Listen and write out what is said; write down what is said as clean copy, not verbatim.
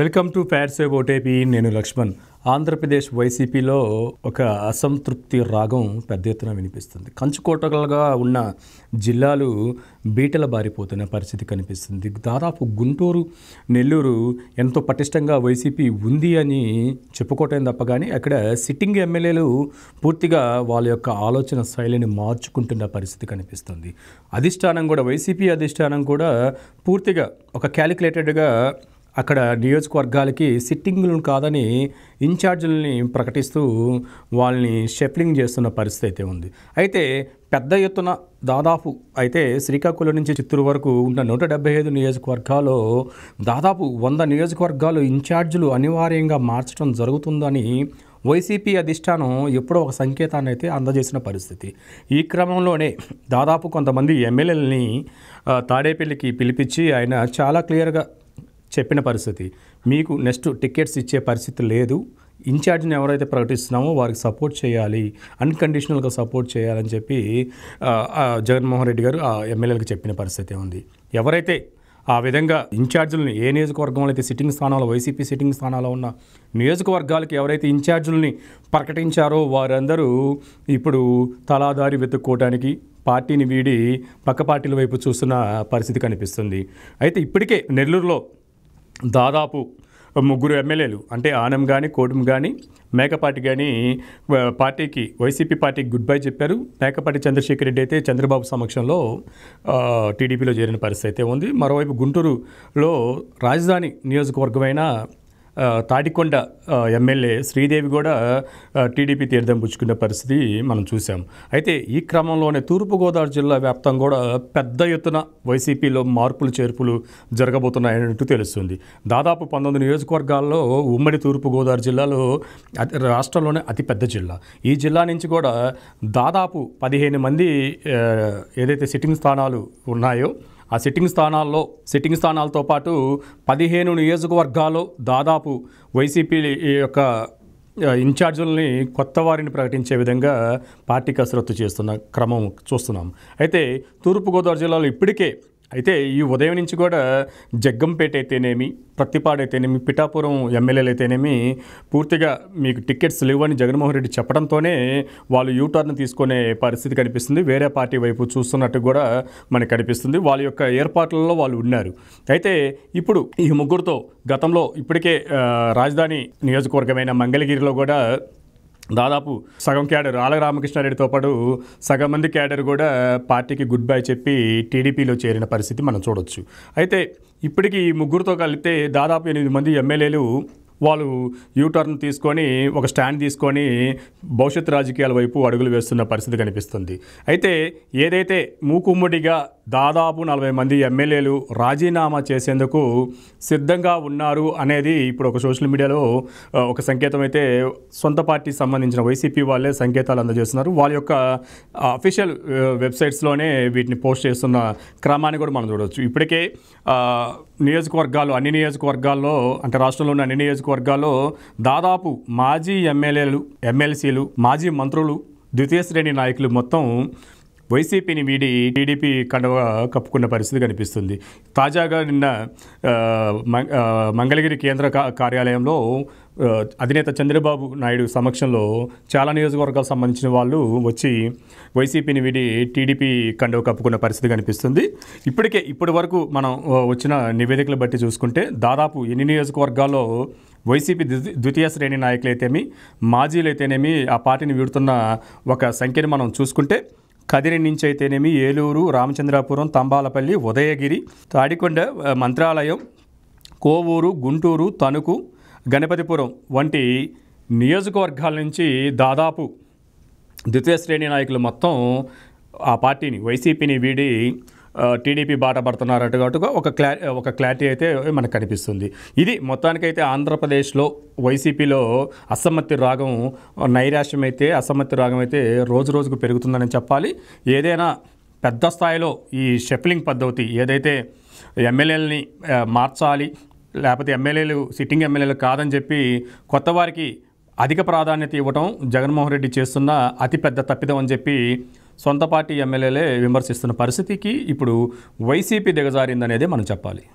Welcome to fats about AP. నేను లక్ష్మణ్. ఆంధ్రప్రదేశ్ వైసీపీలో ఒక అసంతృప్తి రాగం పెద్ద ఎత్తున వినిపిస్తుంది. కంచుకోటలుగా ఉన్న జిల్లాలు బీటల బారిపోతున్న పరిస్థితి కనిపిస్తుంది. దాదాపు గుంటూరు, నెల్లూరు ఎంతో పటిష్టంగా వైసీపీ ఉంది అని చెప్పుకోవటం తప్ప కానీ అక్కడ సిట్టింగ్ ఎమ్మెల్యేలు పూర్తిగా వాళ్ళ యొక్క ఆలోచన శైలిని మార్చుకుంటున్న పరిస్థితి కనిపిస్తుంది. అధిష్టానం కూడా, వైసీపీ అధిష్టానం కూడా పూర్తిగా ఒక క్యాలిక్యులేటెడ్గా అక్కడ నియోజకవర్గాలకి సిట్టింగ్లను కాదని ఇన్ఛార్జీలని ప్రకటిస్తూ వాళ్ళని షెఫ్లింగ్ చేస్తున్న పరిస్థితి అయితే ఉంది. అయితే పెద్ద ఎత్తున దాదాపు అయితే శ్రీకాకుళం నుంచి చిత్తూరు వరకు ఉన్న 175 నియోజకవర్గాల్లో దాదాపు 100 నియోజకవర్గాలు ఇన్ఛార్జీలు అనివార్యంగా మార్చడం జరుగుతుందని వైసీపీ అధిష్టానం ఎప్పుడో ఒక సంకేతాన్ని అయితే అందజేసిన పరిస్థితి. ఈ క్రమంలోనే దాదాపు కొంతమంది ఎమ్మెల్యేలని తాడేపల్లికి పిలిపించి ఆయన చాలా క్లియర్గా చెప్పిన పరిస్థితి, మీకు నెక్స్ట్ టికెట్స్ ఇచ్చే పరిస్థితి లేదు, ఇన్ఛార్జ్ని ఎవరైతే ప్రకటిస్తున్నామో వారికి సపోర్ట్ చేయాలి, అన్కండిషనల్గా సపోర్ట్ చేయాలని చెప్పి జగన్మోహన్ రెడ్డి గారు ఆ ఎమ్మెల్యేలకు చెప్పిన పరిస్థితి ఉంది. ఎవరైతే ఆ విధంగా ఇన్ఛార్జీలని ఏ నియోజకవర్గంలో అయితే సిట్టింగ్ స్థానాలు, వైసీపీ సిట్టింగ్ స్థానాల్లో ఉన్న నియోజకవర్గాలకి ఎవరైతే ఇన్ఛార్జీలని ప్రకటించారో వారందరూ ఇప్పుడు తలాదారి వెతుక్కోవడానికి పార్టీని వీడి పక్క పార్టీల వైపు చూస్తున్న పరిస్థితి కనిపిస్తుంది. అయితే ఇప్పటికే నెల్లూరులో దాదాపు 3 ఎమ్మెల్యేలు అంటే ఆనం కానీ, కోటం కానీ, మేకపాటి కానీ పార్టీకి, వైసీపీ పార్టీకి గుడ్ బై చెప్పారు. మేకపాటి చంద్రశేఖర్ రెడ్డి అయితే చంద్రబాబు సమక్షంలో టీడీపీలో చేరిన పరిస్థితి అయితే ఉంది. మరోవైపు గుంటూరులో రాజధాని నియోజకవర్గమైన తాడికొండ ఎమ్మెల్యే శ్రీదేవి కూడా టీడీపీ తీర్థం పుచ్చుకున్న పరిస్థితి మనం చూసాం. అయితే ఈ క్రమంలోనే తూర్పుగోదావరి జిల్లా వ్యాప్తంగా కూడా పెద్ద ఎత్తున వైసీపీలో మార్పులు చేర్పులు జరగబోతున్నాయన్నట్టు తెలుస్తుంది. దాదాపు 19 నియోజకవర్గాల్లో ఉమ్మడి తూర్పుగోదావరి జిల్లాలో రాష్ట్రంలోనే అతిపెద్ద జిల్లా. ఈ జిల్లా నుంచి కూడా దాదాపు 15 మంది ఏదైతే సిట్టింగ్ స్థానాలు ఉన్నాయో ఆ సిట్టింగ్ స్థానాలతో పాటు 15 నియోజకవర్గాల్లో దాదాపు వైసీపీ యొక్క ఇన్ఛార్జీలని కొత్త వారిని ప్రకటించే విధంగా పార్టీ కసరత్తు చేస్తున్న క్రమం చూస్తున్నాం. అయితే తూర్పుగోదావరి జిల్లాలో ఇప్పటికే అయితే ఈ ఉదయం నుంచి కూడా జగ్గంపేట అయితేనేమి, ప్రత్తిపాడు అయితేనేమి, పిఠాపురం ఎమ్మెల్యేలు అయితేనేమి పూర్తిగా మీకు టికెట్స్ లేవని జగన్మోహన్ రెడ్డి చెప్పడంతోనే వాళ్ళు యూటర్న్ తీసుకునే పరిస్థితి కనిపిస్తుంది. వేరే పార్టీ వైపు చూస్తున్నట్టు కూడా మనకు కనిపిస్తుంది. వాళ్ళ యొక్క ఏర్పాట్లలో వాళ్ళు ఉన్నారు. అయితే ఇప్పుడు ఈ ముగ్గురుతో గతంలో ఇప్పటికే రాజధాని నియోజకవర్గమైన మంగళగిరిలో కూడా దాదాపు సగం క్యాడర్ ఆల రామకృష్ణారెడ్డితో పాటు సగం మంది క్యాడర్ కూడా పార్టీకి గుడ్ బై చెప్పి టీడీపీలో చేరిన పరిస్థితి మనం చూడొచ్చు. అయితే ఇప్పటికీ ఈ ముగ్గురుతో కలిపితే దాదాపు 8 మంది ఎమ్మెల్యేలు వాళ్ళు యూటర్న్ తీసుకొని ఒక స్టాండ్ తీసుకొని భవిష్యత్ రాజకీయాల వైపు అడుగులు వేస్తున్న పరిస్థితి కనిపిస్తుంది. అయితే ఏదైతే మూకుమ్మడిగా దాదాపు 40 మంది ఎమ్మెల్యేలు రాజీనామా చేసేందుకు సిద్ధంగా ఉన్నారు అనేది ఇప్పుడు ఒక సోషల్ మీడియాలో ఒక సంకేతం అయితే సొంత పార్టీకి సంబంధించిన వైసీపీ వాళ్ళే సంకేతాలు అందజేస్తున్నారు. వాళ్ళ యొక్క అఫీషియల్ వెబ్సైట్స్లోనే వీటిని పోస్ట్ చేస్తున్న క్రమాన్ని కూడా మనం చూడవచ్చు. ఇప్పటికే నియోజకవర్గాలు, అన్ని నియోజకవర్గాల్లో అంటే రాష్ట్రంలో ఉన్న అన్ని నియోజకవర్గాల్లో దాదాపు మాజీ ఎమ్మెల్యేలు, ఎమ్మెల్సీలు, మాజీ మంత్రులు, ద్వితీయ శ్రేణి నాయకులు మొత్తం వైసీపీని వీడి టీడీపీ కండువ కప్పుకున్న పరిస్థితి కనిపిస్తుంది. తాజాగా నిన్న మంగళగిరి కేంద్ర కార్యాలయంలో అధినేత చంద్రబాబు నాయుడు సమక్షంలో చాలా నియోజకవర్గాలకు సంబంధించిన వాళ్ళు వచ్చి వైసీపీని వీడి టీడీపీ కండువ కప్పుకున్న పరిస్థితి కనిపిస్తుంది. ఇప్పటి వరకు మనం వచ్చిన నివేదికలు బట్టి చూసుకుంటే దాదాపు ఎన్ని నియోజకవర్గాల్లో వైసీపీ ద్వితీయ శ్రేణి నాయకులైతేమి, మాజీలైతేనేమి ఆ పార్టీని వీడుతున్న ఒక సంఖ్యను మనం చూసుకుంటే కదిరి నుంచి అయితేనేమి, ఏలూరు, రామచంద్రాపురం, తంబాలపల్లి, ఉదయగిరి, తాడికొండ, మంత్రాలయం, కోవూరు, గుంటూరు, తణుకు, గణపతిపురం వంటి నియోజకవర్గాల నుంచి దాదాపు ద్వితీయ శ్రేణి నాయకులు మొత్తం ఆ పార్టీని, వైసీపీని వీడి టీడీపీ బాట పడుతున్నారట్టుగా ఒక క్లారిటీ అయితే మనకు కనిపిస్తుంది. ఇది మొత్తానికైతే ఆంధ్రప్రదేశ్లో వైసీపీలో అసమ్మతి రాగం, అసమ్మతి రాగం అయితే రోజు రోజుకు పెరుగుతుందని చెప్పాలి. ఏదైనా పెద్ద స్థాయిలో ఈ షెఫ్లింగ్ పద్ధతి ఏదైతే ఎమ్మెల్యేలని మార్చాలి, లేకపోతే సిట్టింగ్ ఎమ్మెల్యేలు కాదని చెప్పి కొత్త వారికి అధిక ప్రాధాన్యత ఇవ్వడం జగన్మోహన్ రెడ్డి చేస్తున్న అతిపెద్ద తప్పిదం అని చెప్పి సొంత పార్టీ ఎమ్మెల్యేలే విమర్శిస్తున్న పరిస్థితికి ఇప్పుడు వైసీపీ దిగజారిందనేదే మనం చెప్పాలి.